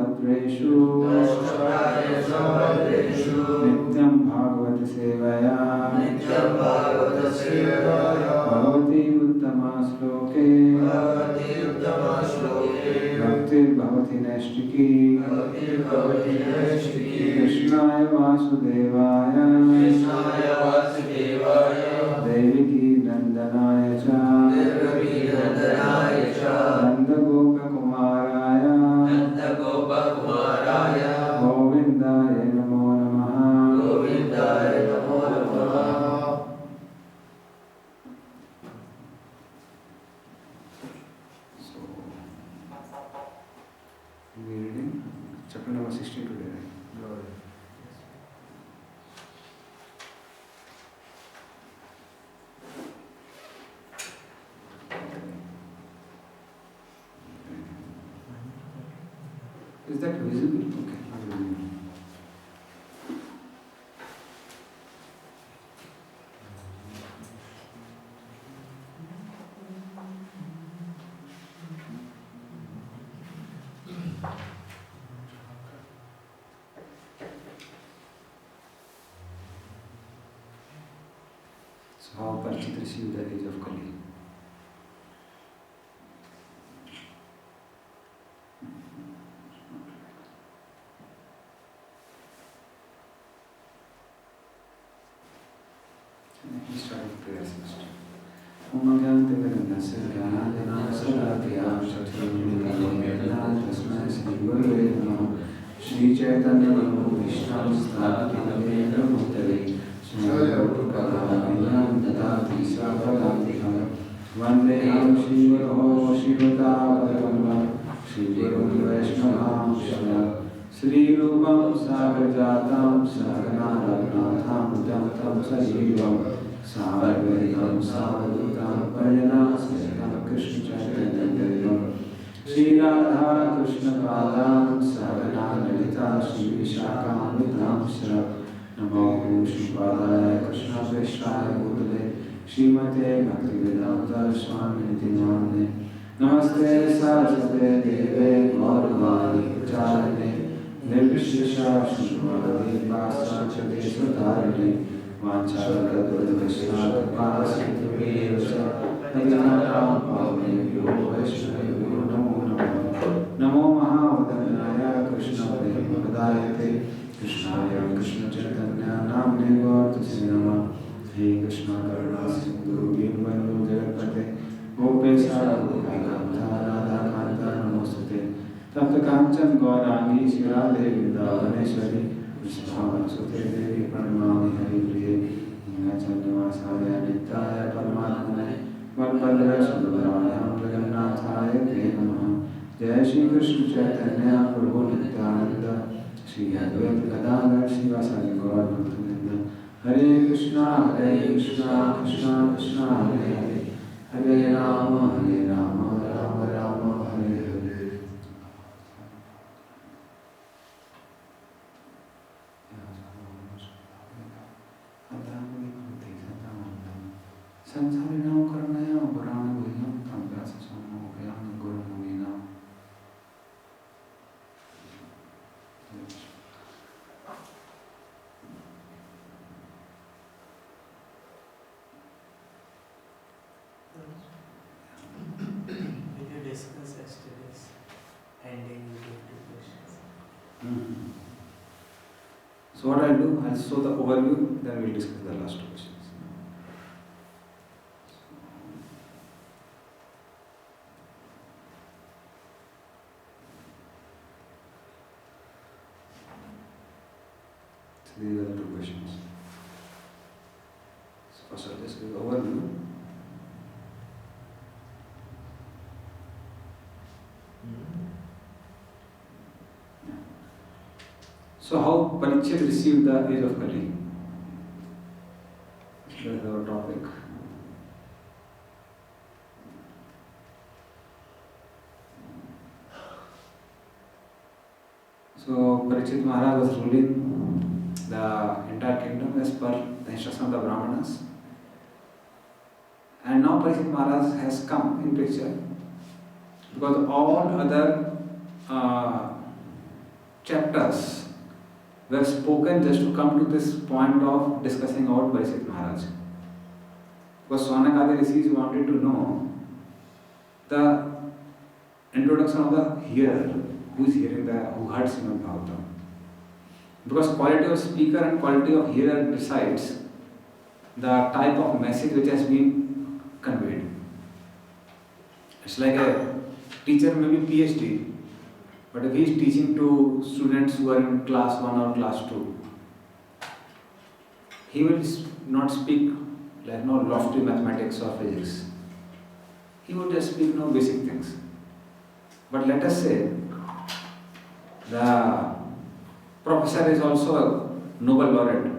भद्रेषु नित्यं भागवत सेवया भवति उत्तमा श्लोके भक्तिर्भवति नैष्टिकी कृष्णाय वासुदेवाय देवकी नंदनाय च नंदगोपकुमाराय गोविंदाय नमो नमः। So, we are reading chapter number 16 today, right? Is that visible? Okay, not visible. So how Parikshit received the age of Kali? He started prayers first. Om Gyanti Vedantase Gyanadhanasarabhyam Shatrunikalamyadna Tasmai Shri Gurave Namaha. Shri Chaitanya Prabhu Vishnu Sthapitamendra Mutale Shri Gautakalamayam Dadati Savadantikam Vandeham Shri Guru Shivatapadam Shri Guru Vaishnavamsha Shri Rupam Sagrajatam Sagana Raghunatham Uddantam Sajivam Savarvaitam Savadutam Paryanasayam Krishna Chaitanya Devam Shri Radha Krishna Padam Sagana Lalita Shri Vishakam Shra Namo Shripadaya Krishna Vishaya Bhutale Srimate Bhaktivedanta Swami Niti Namane Namaste Saraswate Deve Gauravani Pracharane Nirvishesha Shunmadi Vasa Chade Sudharane Vanchakadurvishna Kapasituvesha Naganaram Pavnebhyo Vaishnavyo Namo Namo Namo Mahavadanyaya Krishna Devadayate Krishnaya Krishna Chaitanya Namne Gaurtase Namah He Krishna Karuna Sindhu Deenbandhu Jagatpate Gopesha Gopikanta Radha Kanta Namostate Tapta Kanchan Gaurani Shirade Vrindavaneshwari Vishnusute Devi Pranamami Haripriye Ningachandavasaya Nityaya Paramatmane Valpadra Sudhavarayam Jagannathaya Te Namaha Jai Shri Krishna Chaitanya Prabhu Nityananda Shri Advaita Gadadhar Srivasadi Gaur Bhaktivinoda Hare Krishna Krishna Krishna Hare Hare Hare Rama Rama Rama Hare Hare Sansarina Karanaya Varana Bhuyam Tamvyasa Somo Vyam Guru Mumina. Will you discuss yesterday's ending with two questions? So what I'll do, I'll show the overview, then we'll discuss the last two questions. So these are the two questions. So first I'll just give the overview. So how Parikshit received the age of Kali? That is our topic. So Parikshit Maharaj was ruling the entire kingdom as per the instruction of the Brahmanas. And now Parikshit Maharaj has come in picture because all other chapters were spoken just to come to this point of discussing about Parikshit Maharaj. Because Saunakadi rishis wanted to know the introduction of the hearer, who is hearing who heard Srimad Bhagavatam. Because quality of speaker and quality of hearer decides the type of message which has been conveyed. It's like a teacher may be PhD, but if he is teaching to students who are in class 1 or class 2, he will not speak like no lofty mathematics or physics. He would just speak no basic things. But let us say the professor is also a Nobel laureate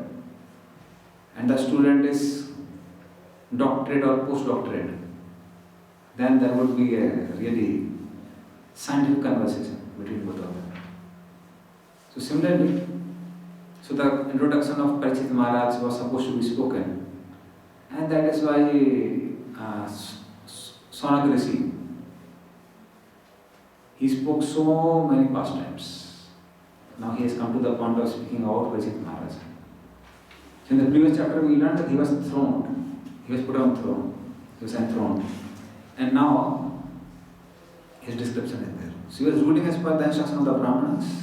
and the student is doctorate or postdoctorate, then there would be a really scientific conversation between both of them. So similarly, the introduction of Parikshit Maharaj was supposed to be spoken, and that is why Saunaka Rishi, he spoke so many pastimes. Now he has come to the point of speaking about Parikshit Maharaj. So in the previous chapter we learned that he was throned, he was put on throne, he was enthroned, and now his description is there. So he was ruling as per the instruction of the Brahmanas.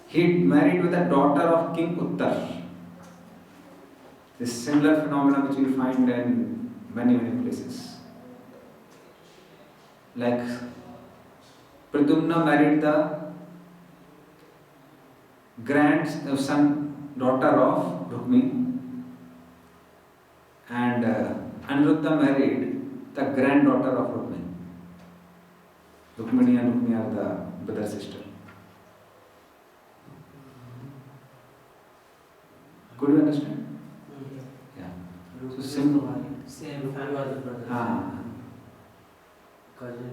He married with a daughter of King Uttar. This similar phenomenon which we find in many places. Like Pradyumna married the daughter of Rukmini, and Aniruddha married the granddaughter of Rukmini. Rukmini and Rukmini are the brother sister. Could you understand? Yeah. So same family brother. Cousin.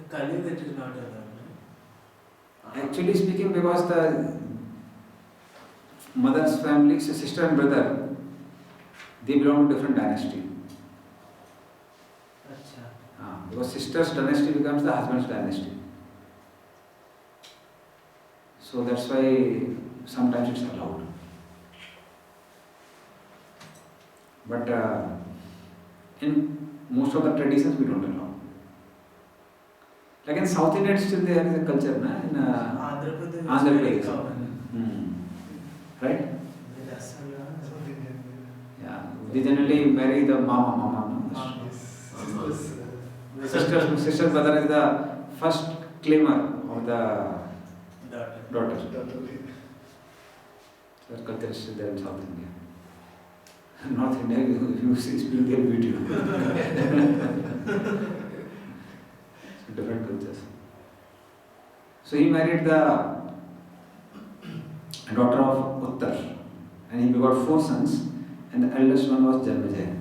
Kali that is not allowed. Actually speaking, because the mother's family, so sister and brother, they belong to different dynasty. Because sister's dynasty becomes the husband's dynasty. So that's why sometimes it's allowed. But in most of the traditions we don't allow. Like in South India, still there is a culture, na? In Andhra Pradesh. Pradesh. Right? Yeah. They generally marry the mama. No? Sister brother is the first claimer of the daughter. So that culture is still there in South India. North India, if you speak their video. Different cultures. So he married the daughter of Uttar, and he begot 4 sons, and the eldest one was Janmejaya.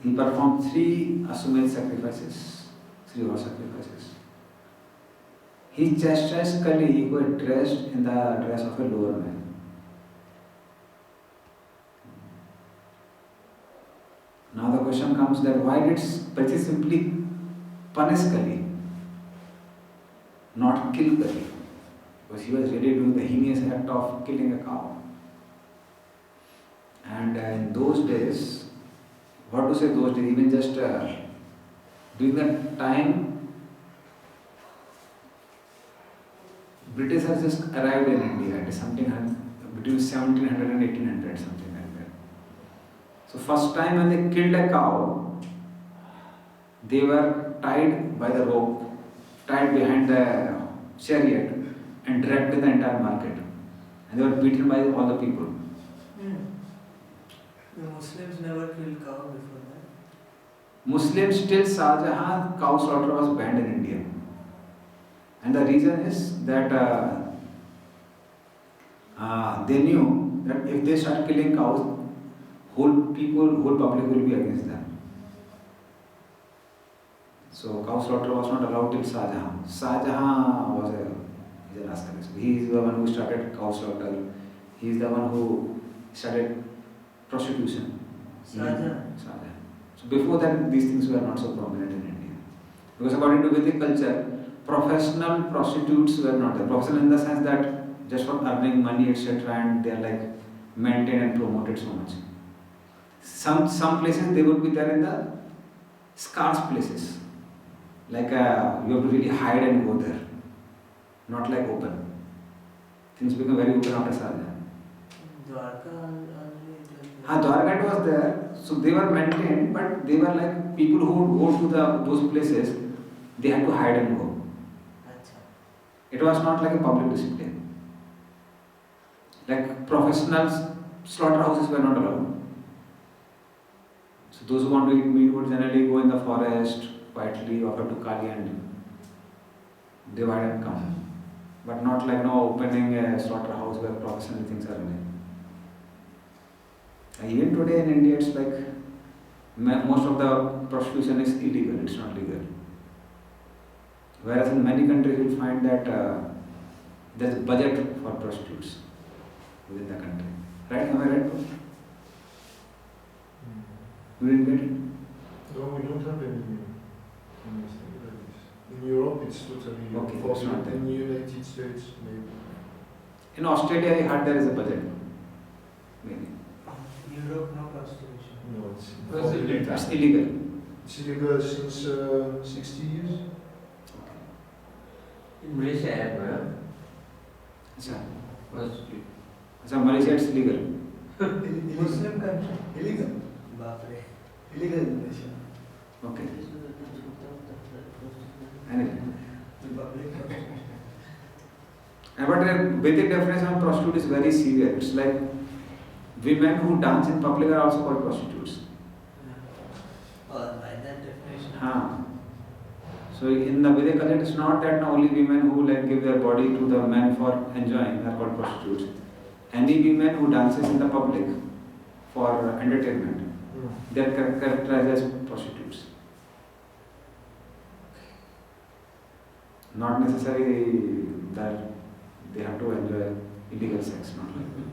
He performed 3 Ashwamedh sacrifices, 3 horse sacrifices. He chastised Kali, who had dressed in the dress of a lower man. Now the question comes that why did Parikshit simply punish Kali, not kill Kali? Because he was really doing the heinous act of killing a cow. And in those days, what to say those days, even just during that time, British has just arrived in India. It is something between 1700 and 1800, something like that. So first time when they killed a cow, they were tied by the rope, tied behind the chariot and dragged to the entire market. And they were beaten by all the people. The Muslims never killed cow before that. Muslims till Shah Jahan, cow slaughter was banned in India. And the reason is that they knew that if they start killing cows, whole public will be against them. So cow slaughter was not allowed till Shah Jahan. Shah Jahan was a rascal. He is the one who started cow slaughter. He is the one who started prostitution. Shah Jahan. So before that, these things were not so prominent in India. Because according to Vedic culture, professional prostitutes were not there. Professional in the sense that just for earning money, etc., and they are like maintained and promoted so much. Some places they would be there in the scarce places, like you have to really hide and go there, not like open. Things become very open after Sarja. Dwarka only. Dwarghat was there, so they were maintained, but they were like people who would go to those places, they had to hide and go. Acha. It was not like a public discipline. Like professionals, slaughterhouses were not allowed. So those who want to eat meat would generally go in the forest quietly, offer to Kali and divide and come. But not like opening a slaughterhouse where professional things are running. And even today in India, it's like most of the prostitution is illegal, it's not legal. Whereas in many countries you'll find that there's a budget for prostitutes within the country. Right? Am I right? You didn't get it? No, we don't have anything like this. In Europe, it's totally Okay, it's forbidden. not there. In the United States, maybe. In Australia, I heard there is a budget. Maybe. Europe, no prostitution. No, it's Was it forbidden. It's illegal. It's illegal since 60 years. In Malaysia, I have Achha. prostitute. Achha, Malaysia it's legal. Muslim country. Illegal. Bapre. Illegal in Malaysia. Okay. Anyway. Public prostitution. But the Vedic definition of prostitute is very severe. It's like women who dance in public are also called prostitutes. Oh, by that definition. So in the Vedic culture, it's not that only women who like give their body to the men for enjoying are called prostitutes. Any women who dances in the public for entertainment, they are characterized as prostitutes. Not necessarily that they have to enjoy illegal sex, not like that.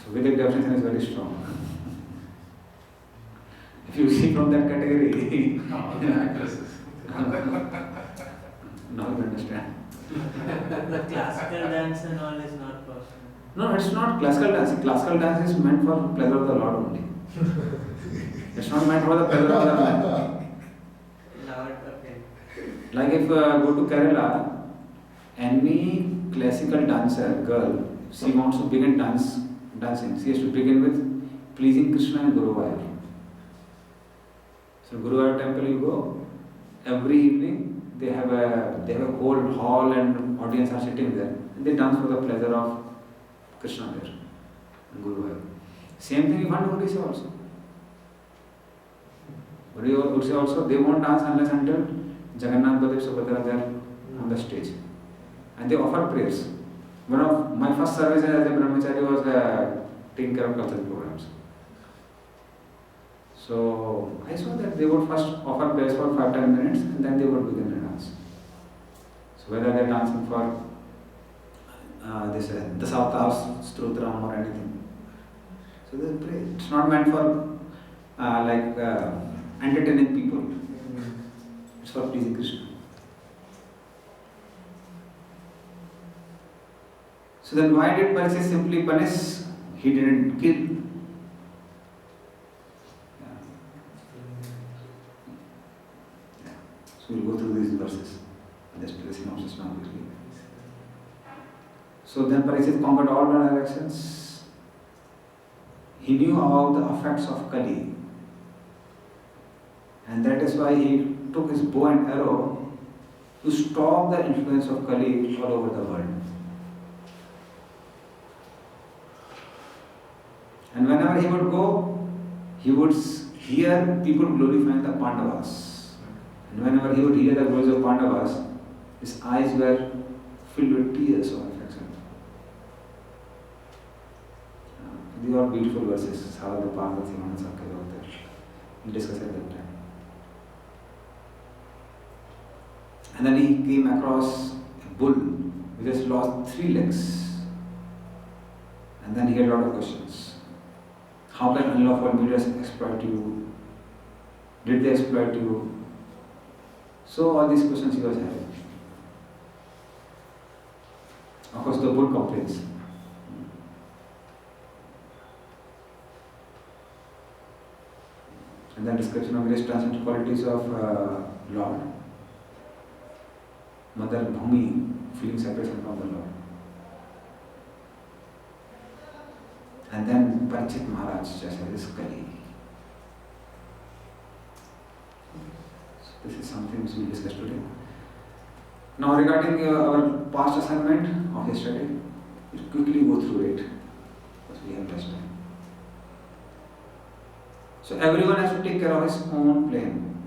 So Vedic definition is very strong. If you see from that category, now you understand. But classical dance and all is not possible. No, it's not classical dance. Classical dance is meant for pleasure of the Lord only. It's not meant for the pleasure of the man. Now it okay. Like if go to Kerala, any classical dancer, girl, she wants to begin dancing. She has to begin with pleasing Krishna and Guruvayur. So Guruvayur temple you go, every evening they have a whole hall and audience are sitting there and they dance for the pleasure of Krishna there and Guruvayur. Same thing you find in Odisha also. Odisha also, they won't dance unless until Jagannath Baladev Subhadra are there on the stage. And they offer prayers. One of my first service as a brahmachari was taking care of cultural programs. So I saw that they would first offer prayers for 5-10 minutes and then they would begin the dance. So whether they are dancing for the Dasavta Stotram or anything. So they pray. It's not meant for entertaining people. It's for pleasing Krishna. So then why did Parikshit simply punish? He didn't kill. So we'll go through these verses. Just do the synopsis now quickly. So then Parikshit conquered all the directions. He knew about the effects of Kali. And that is why he took his bow and arrow to stop the influence of Kali all over the world. And whenever he would go, he would hear people glorifying the Pandavas. And whenever he would hear the glories of Pandavas, his eyes were filled with tears of affection. These are beautiful verses. How the Pandavas Simana Sakya wrote there. We discussed at that time. And then he came across a bull which has lost 3 legs. And then he had a lot of questions. How can unlawful leaders exploit you? Did they exploit you? So all these questions he was having. Of course, the Buddha complains. And then description of various transcendental qualities of Lord. Mother Bhumi, feeling separation from the Lord. And then Parikshit Maharaj just has this Kali. So this is something which we discussed today. Now regarding our past assignment of yesterday, we'll quickly go through it because we have less time. So everyone has to take care of his own plane.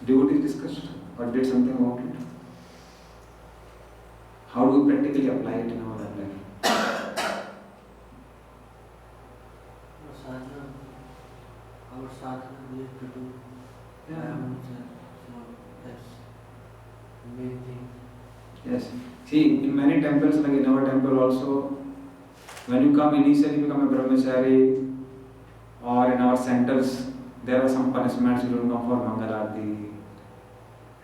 Devotees discussed or did something about it. How do we practically apply it in our life? Our sadhana we have to do. Yeah. So that's the main thing. Yes. See, in many temples, like in our temple also, when you come initially become a brahmachari, or in our centers, there are some punishments you don't know for Mangalarti,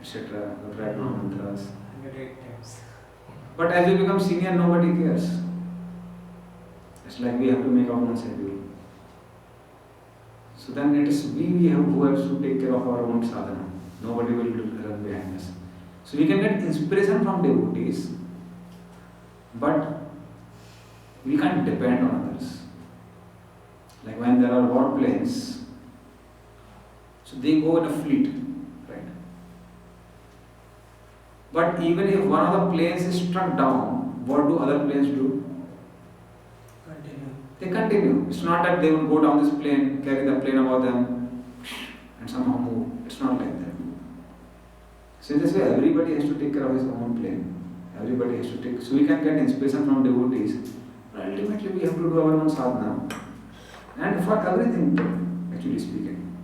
etc. You write mantras. 108 times. But as we become senior, nobody cares. It's like we have to make our own schedule. So then it is we who have to take care of our own sadhana. Nobody will run behind us. So we can get inspiration from devotees, but we can't depend on others. Like when there are war planes, so they go in a fleet, right? But even if one of the planes is struck down, what do other planes do? Continue. They continue. It's not that they will go down this plane, carry the plane above them, and somehow move. It's not like that. So in this way, everybody has to take care of his own plane. Everybody has to take. So we can get inspiration from devotees, but ultimately we have to do our own sadhana. And for everything, actually speaking.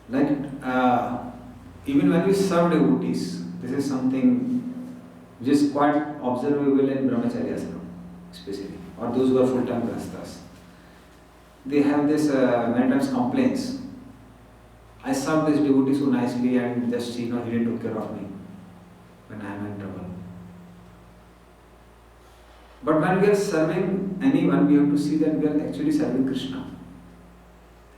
Like, even when we serve devotees, this is something which is quite observable in Brahmacharya ashram, especially, or those who are full-time grahasthas. They have this many times complaints. I served this devotee so nicely and just, he didn't took care of me when I am in trouble. But when we are serving anyone, we have to see that we are actually serving Krishna.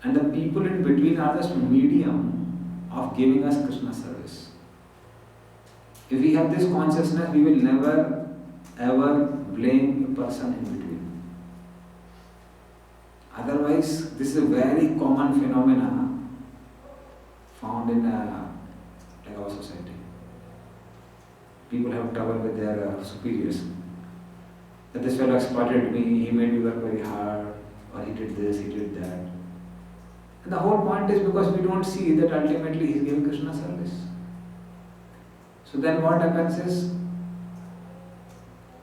And the people in between are just medium of giving us Krishna service. If we have this consciousness, we will never ever blame a person in between. Otherwise, this is a very common phenomena found in like our society. People have trouble with their superiors. That this fellow exploited me, he made me work very hard, or he did this, he did that. And the whole point is because we don't see that ultimately he is giving Krishna service. So then what happens is,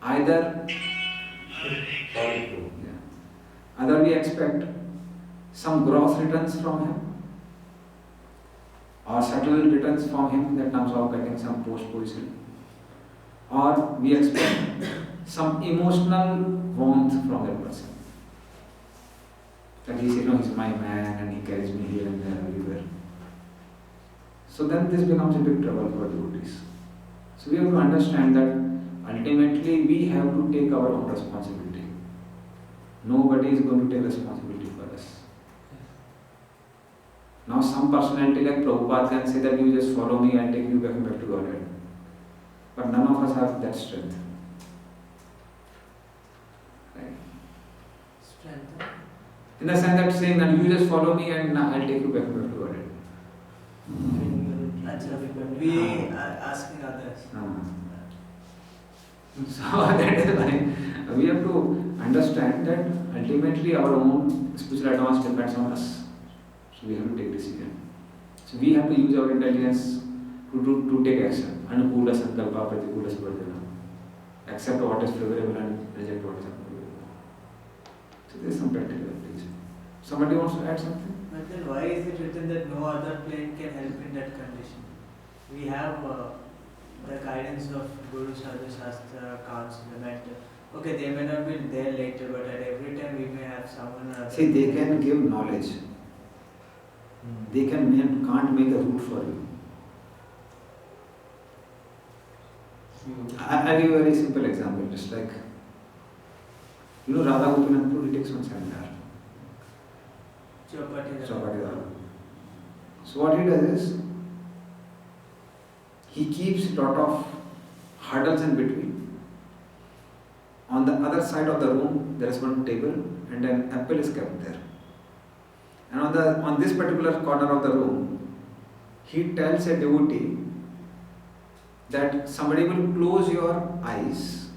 either we expect some gross returns from him, or subtle returns from him in the terms of getting some post position, or we expect some emotional warmth from that person. That he says, he's my man and he carries me here and there everywhere. So then this becomes a big trouble for devotees. So we have to understand that ultimately we have to take our own responsibility. Nobody is going to take responsibility for us. Now some personality like Prabhupada can say that you just follow me, I'll take you back to Godhead. But none of us have that strength. Right? Strength. In the sense that saying that you just follow me and I'll take you back to Godhead. That's difficult. We are asking others. So that is why we have to understand that ultimately our own spiritual advance depends on us. So we have to take decision. So we have to use our intelligence to take action. Anukula sankalpa pratikula savarjana. Accept what is favorable and reject what is unfavorable. So there is some practical application. Somebody wants to add something? But then why is it written that no other plane can help in that condition? We have the guidance of Guru Sadhu Shastra, counsel, the mentor. Okay, they may not be there later, but at every time we may have someone or other. See, they can give knowledge. They can't make a route for you. I'll give you a very simple example, just like, Radha Gopinath, he takes one seminar. Chowpatty Dada. So what he does is, he keeps a lot of hurdles in between. On the other side of the room, there is one table and an apple is kept there. And on this particular corner of the room, he tells a devotee that somebody will close your eyes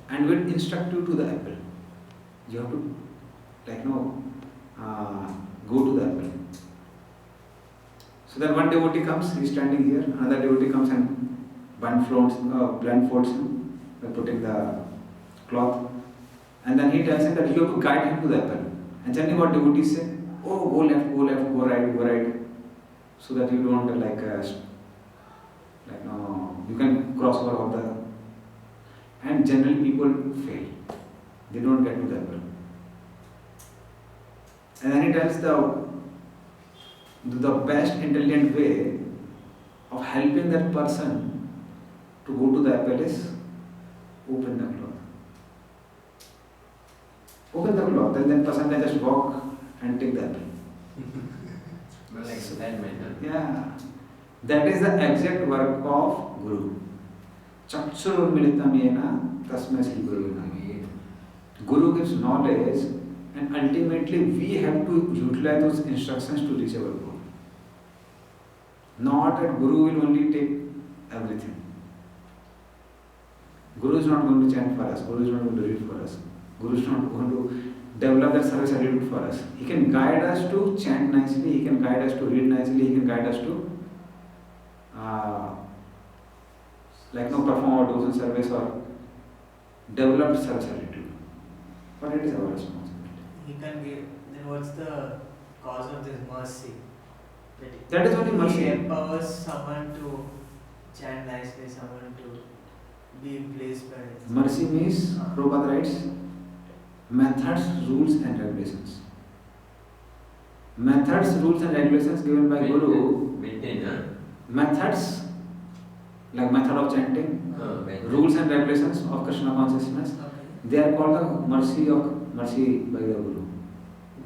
and will instruct you to the apple. You have to, go to the apple. So then one devotee comes, he is standing here, another devotee comes and blindfolds him by putting the cloth. And then he tells him that you have to guide him to the apple. And generally what devotees say, oh, go left, go right, so that you don't you can cross over all the... And generally people fail. They don't get to the apple. And then he tells the best intelligent way of helping that person to go to the apple is open the cloth. Open the cloth, then that person can just walk and take the apple. Well, like that manner. Yeah. That is the exact work of Guru. Chakshur militam yena tasmai Sri Guru Vinaya. Guru gives knowledge and ultimately we have to utilize those instructions to reach our goal. Not that Guru will only take everything. Guru is not going to chant for us, Guru is not going to read for us, Guru is not going to develop that service attitude for us. He can guide us to chant nicely, he can guide us to read nicely, he can guide us to perform our devotion service or develop service attitude. But it is our responsibility. He can give, then what's the cause of this mercy? That is only mercy. He empowers someone to chant nicely, someone to be in place by it. Mercy means, Prabhupada writes, methods, rules and regulations. Methods, rules and regulations given by Guru. Maintainer. Methods, like method of chanting, rules and regulations of Krishna consciousness, Okay. they are called the mercy by the Guru.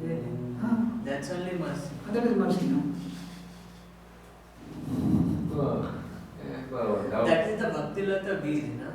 Really? Huh? That's only mercy. That is mercy, no? Doubt. That is the Bhakti Lata Beej, no?